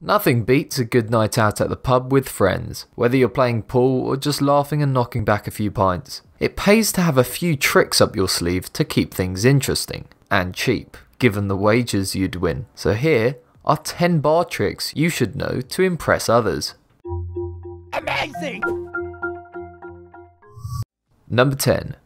Nothing beats a good night out at the pub with friends, whether you're playing pool or just laughing and knocking back a few pints. It pays to have a few tricks up your sleeve to keep things interesting, and cheap, given the wagers you'd win. So here are 10 bar tricks you should know to impress others. Amazing! Number 10.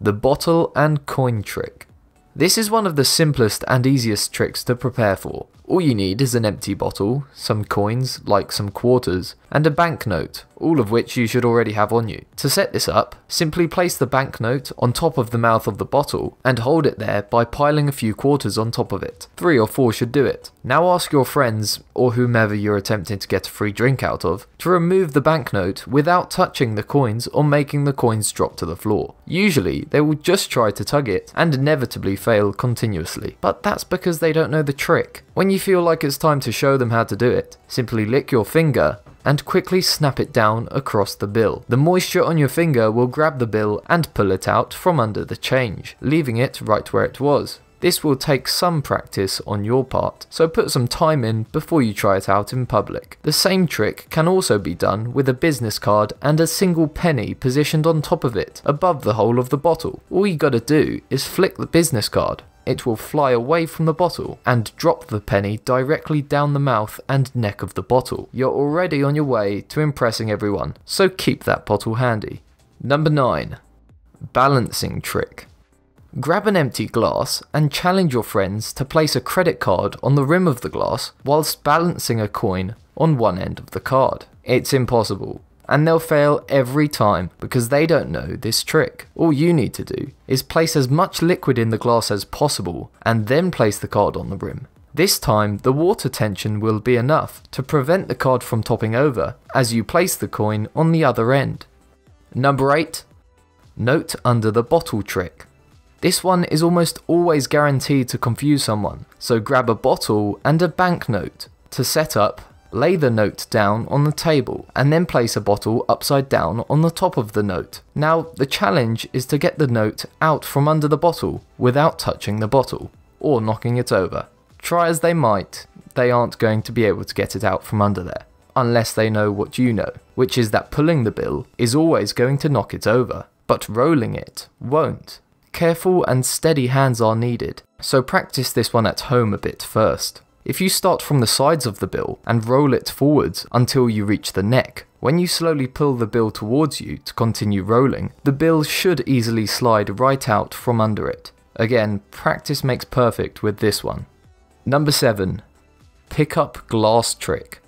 The bottle and coin trick. This is one of the simplest and easiest tricks to prepare for. All you need is an empty bottle, some coins, like some quarters, and a banknote, all of which you should already have on you. To set this up, simply place the banknote on top of the mouth of the bottle and hold it there by piling a few quarters on top of it. 3 or 4 should do it. Now ask your friends, or whomever you're attempting to get a free drink out of, to remove the banknote without touching the coins or making the coins drop to the floor. Usually, they will just try to tug it and inevitably fail continuously, but that's because they don't know the trick. When you feel like it's time to show them how to do it, simply lick your finger and quickly snap it down across the bill. The moisture on your finger will grab the bill and pull it out from under the change, leaving it right where it was. This will take some practice on your part, so put some time in before you try it out in public. The same trick can also be done with a business card and a single penny positioned on top of it, above the hole of the bottle. All you gotta do is flick the business card. It will fly away from the bottle and drop the penny directly down the mouth and neck of the bottle. You're already on your way to impressing everyone, so keep that bottle handy. Number 9. Balancing trick. Grab an empty glass and challenge your friends to place a credit card on the rim of the glass whilst balancing a coin on one end of the card. It's impossible, and they'll fail every time because they don't know this trick. All you need to do is place as much liquid in the glass as possible and then place the card on the rim. This time the water tension will be enough to prevent the card from topping over as you place the coin on the other end. Number 8. Note under the bottle trick. This one is almost always guaranteed to confuse someone, so grab a bottle and a banknote. To set up, lay the note down on the table and then place a bottle upside down on the top of the note. Now the challenge is to get the note out from under the bottle without touching the bottle or knocking it over. Try as they might, they aren't going to be able to get it out from under there, unless they know what you know, which is that pulling the bill is always going to knock it over, but rolling it won't. Careful and steady hands are needed, so practice this one at home a bit first. If you start from the sides of the bill and roll it forwards until you reach the neck, when you slowly pull the bill towards you to continue rolling, the bill should easily slide right out from under it. Again, practice makes perfect with this one. Number 7. Pick up glass trick.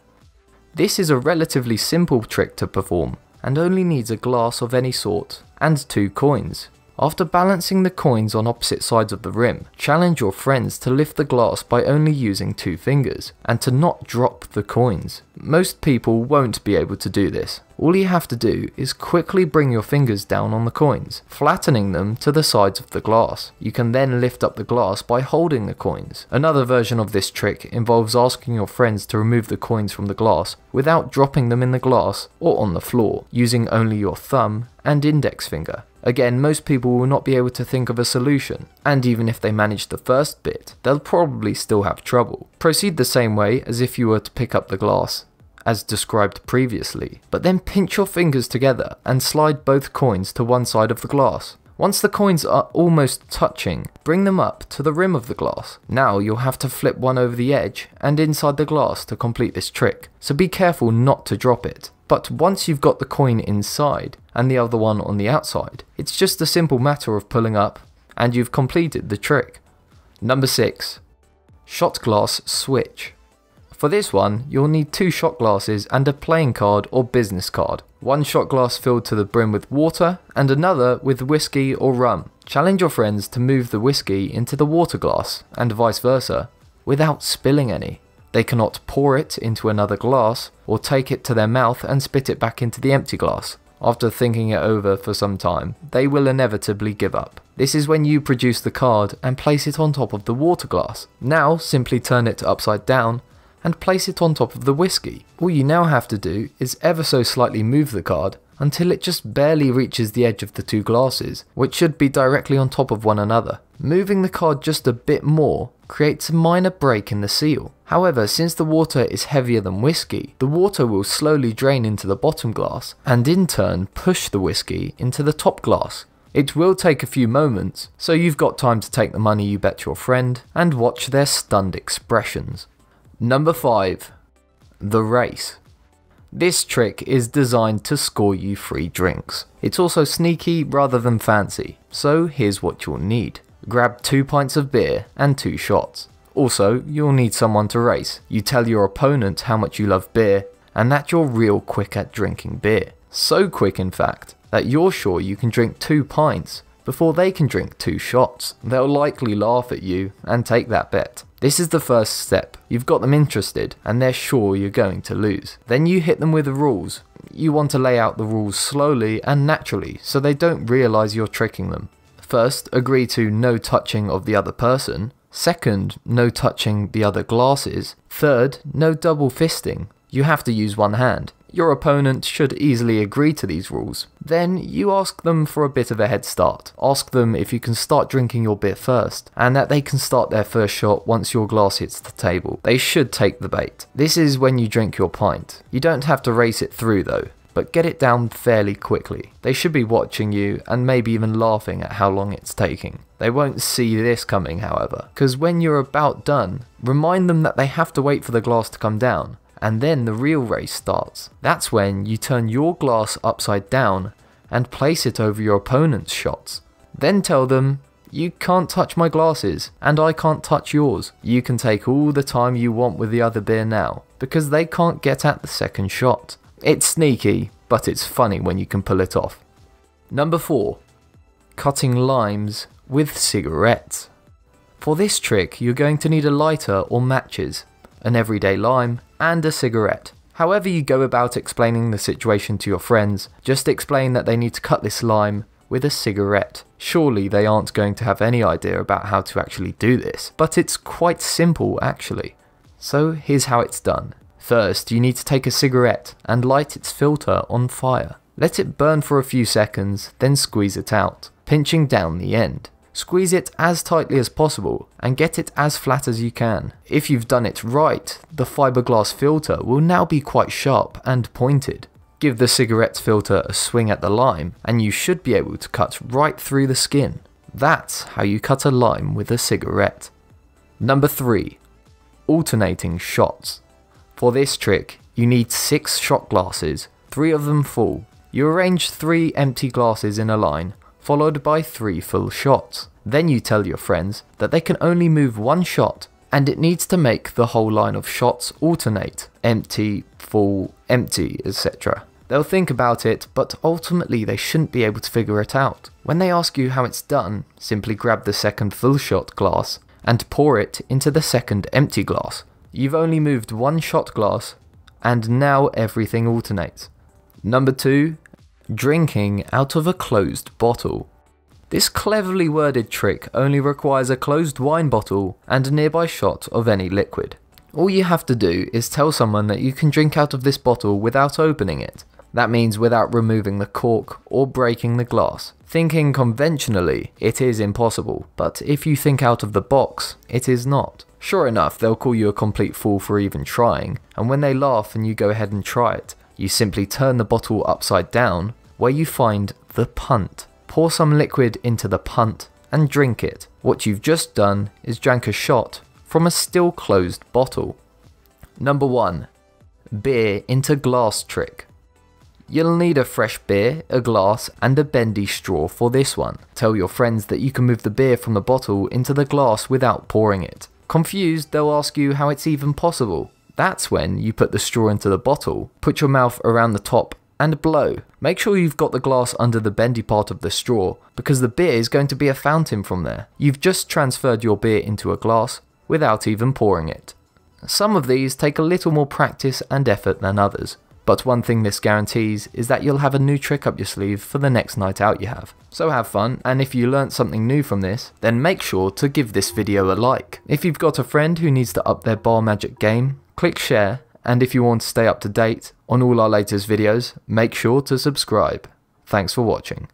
This is a relatively simple trick to perform and only needs a glass of any sort and 2 coins. After balancing the coins on opposite sides of the rim, challenge your friends to lift the glass by only using 2 fingers, and to not drop the coins. Most people won't be able to do this. All you have to do is quickly bring your fingers down on the coins, flattening them to the sides of the glass. You can then lift up the glass by holding the coins. Another version of this trick involves asking your friends to remove the coins from the glass without dropping them in the glass or on the floor, using only your thumb and index finger. Again, most people will not be able to think of a solution, and even if they manage the first bit, they'll probably still have trouble. Proceed the same way as if you were to pick up the glass, as described previously, but then pinch your fingers together and slide both coins to one side of the glass. Once the coins are almost touching, bring them up to the rim of the glass. Now you'll have to flip one over the edge and inside the glass to complete this trick, so be careful not to drop it. But once you've got the coin inside and the other one on the outside, it's just a simple matter of pulling up and you've completed the trick. Number 6. Shot glass switch. For this one, you'll need 2 shot glasses and a playing card or business card. One shot glass filled to the brim with water and another with whiskey or rum. Challenge your friends to move the whiskey into the water glass and vice versa without spilling any. They cannot pour it into another glass or take it to their mouth and spit it back into the empty glass. After thinking it over for some time, they will inevitably give up. This is when you produce the card and place it on top of the water glass. Now simply turn it upside down and place it on top of the whiskey. All you now have to do is ever so slightly move the card until it just barely reaches the edge of the 2 glasses, which should be directly on top of one another. Moving the card just a bit more creates a minor break in the seal. However, since the water is heavier than whiskey, the water will slowly drain into the bottom glass and in turn push the whiskey into the top glass. It will take a few moments, so you've got time to take the money you bet your friend and watch their stunned expressions. Number 5. The race. This trick is designed to score you free drinks. It's also sneaky rather than fancy, so here's what you'll need. Grab 2 pints of beer and 2 shots. Also, you'll need someone to race. You tell your opponent how much you love beer and that you're real quick at drinking beer. So quick in fact, that you're sure you can drink 2 pints before they can drink 2 shots. They'll likely laugh at you and take that bet. This is the first step. You've got them interested and they're sure you're going to lose. Then you hit them with the rules. You want to lay out the rules slowly and naturally so they don't realise you're tricking them. First, agree to no touching of the other person. Second, no touching the other glasses. Third, no double fisting. You have to use one hand. Your opponent should easily agree to these rules. Then you ask them for a bit of a head start. Ask them if you can start drinking your beer first, and that they can start their first shot once your glass hits the table. They should take the bait. This is when you drink your pint. You don't have to race it through though, but get it down fairly quickly. They should be watching you and maybe even laughing at how long it's taking. They won't see this coming however, because when you're about done, remind them that they have to wait for the glass to come down. And then the real race starts. That's when you turn your glass upside down and place it over your opponent's shots. Then tell them, you can't touch my glasses and I can't touch yours. You can take all the time you want with the other beer now, because they can't get at the second shot. It's sneaky, but it's funny when you can pull it off. Number 4. Cutting limes with cigarettes. For this trick, you're going to need a lighter or matches, an everyday lime, and a cigarette. However you go about explaining the situation to your friends, just explain that they need to cut this lime with a cigarette. Surely they aren't going to have any idea about how to actually do this, but it's quite simple actually. So here's how it's done. First, you need to take a cigarette and light its filter on fire. Let it burn for a few seconds, then squeeze it out, pinching down the end. Squeeze it as tightly as possible and get it as flat as you can. If you've done it right, the fiberglass filter will now be quite sharp and pointed. Give the cigarette filter a swing at the lime and you should be able to cut right through the skin. That's how you cut a lime with a cigarette. Number 3. Alternating shots. For this trick, you need 6 shot glasses, 3 of them full. You arrange 3 empty glasses in a line, followed by 3 full shots. Then you tell your friends that they can only move 1 shot and it needs to make the whole line of shots alternate, empty, full, empty, etc. They'll think about it, but ultimately they shouldn't be able to figure it out. When they ask you how it's done, simply grab the second full shot glass and pour it into the second empty glass. You've only moved 1 shot glass and now everything alternates. Number 2. Drinking out of a closed bottle. This cleverly worded trick only requires a closed wine bottle and a nearby shot of any liquid. All you have to do is tell someone that you can drink out of this bottle without opening it. That means without removing the cork or breaking the glass. Thinking conventionally, it is impossible, but if you think out of the box, it is not. Sure enough, they'll call you a complete fool for even trying, and when they laugh and you go ahead and try it, you simply turn the bottle upside down, where you find the punt. Pour some liquid into the punt and drink it. What you've just done is drank a shot from a still closed bottle. Number 1. Beer into glass trick. You'll need a fresh beer, a glass, and a bendy straw for this one. Tell your friends that you can move the beer from the bottle into the glass without pouring it. Confused, they'll ask you how it's even possible. That's when you put the straw into the bottle, put your mouth around the top and blow. Make sure you've got the glass under the bendy part of the straw, because the beer is going to be a fountain from there. You've just transferred your beer into a glass without even pouring it. Some of these take a little more practice and effort than others, but one thing this guarantees is that you'll have a new trick up your sleeve for the next night out you have. So have fun, and if you learnt something new from this, then make sure to give this video a like. If you've got a friend who needs to up their bar magic game, click share, and if you want to stay up to date on all our latest videos, make sure to subscribe. Thanks for watching.